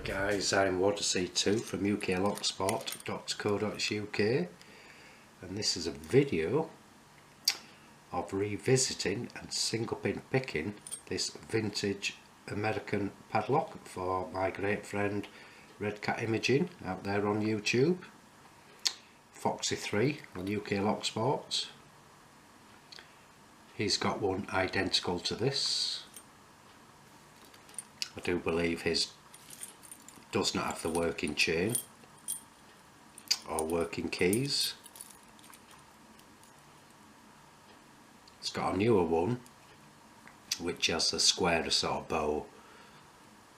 Guys, I'm Odyssey2 from uklocksport.co.uk, and this is a video of revisiting and single pin picking this vintage American padlock for my great friend Red Cat Imaging out there on YouTube. Foxy3 on UK Lock Sport. He's got one identical to this. I do believe his does not have the working chain or working keys. It's got a newer one which has a square sort of bow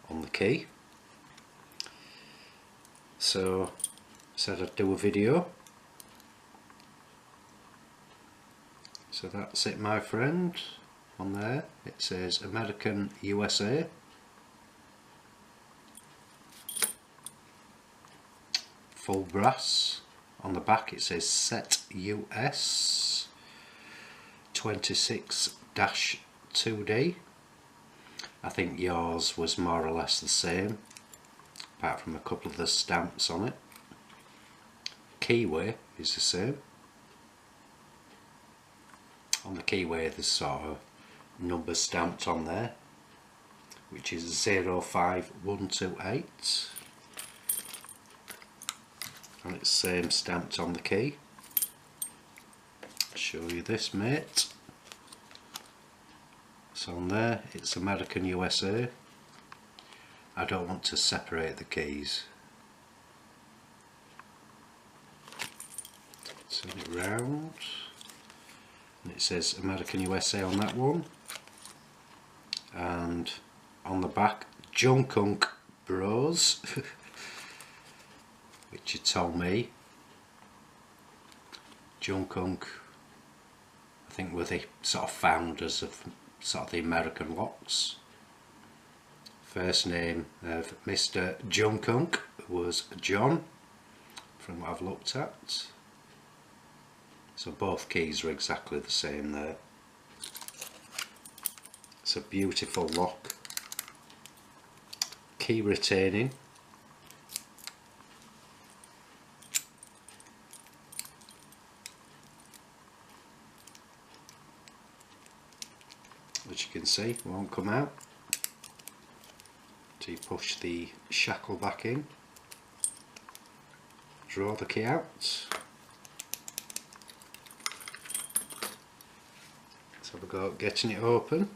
on the key. So I said I'd do a video. So that's it, my friend. On there it says American USA. Full brass. On the back it says set US 26-2D. I think yours was more or less the same, apart from a couple of the stamps on it. Keyway is the same. On the keyway there's sort of numbers stamped on there, which is 05128. And it's same stamped on the key. I'll show you this, mate. So on there it's American USA. I don't want to separate the keys. Turn it round. And it says American USA on that one. And on the back, JUNKUNC Bros. Which you told me JUNKUNC, I think, were the sort of founders of sort of the American locks. First name of Mr. JUNKUNC was John, from what I've looked at. So both keys are exactly the same there. It's a beautiful lock. Key retaining. As you can see, it won't come out until you push the shackle back in. Draw the key out. Let's have a go at getting it open.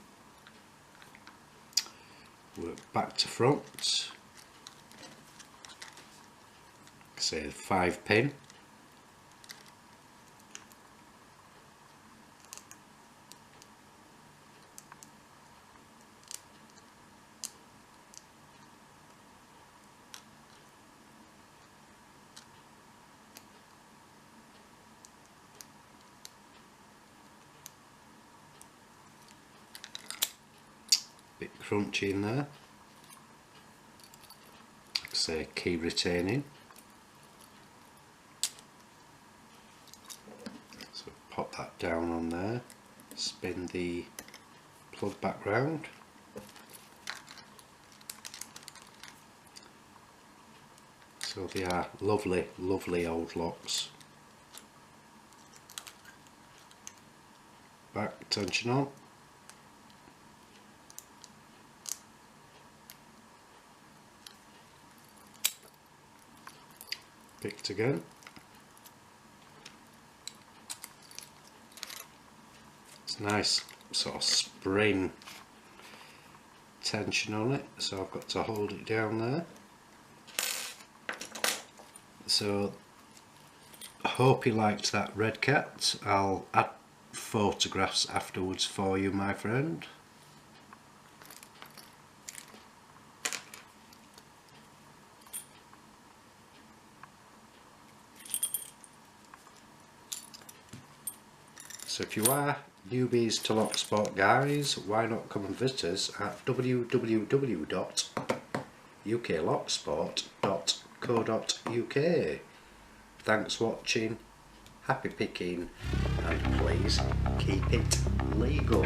Work back to front. Say 5 pin. Bit crunchy in there. Like I say, key retaining. So pop that down on there. Spin the plug back round. So they are lovely, lovely old locks. Back tension on. Picked again. It's nice sort of spring tension on it, so I've got to hold it down there. So I hope you liked that, Red Cat. I'll add photographs afterwards for you, my friend. So if you are newbies to lock sport, guys, why not come and visit us at www.uklocksport.co.uk. Thanks for watching, happy picking, and please keep it legal.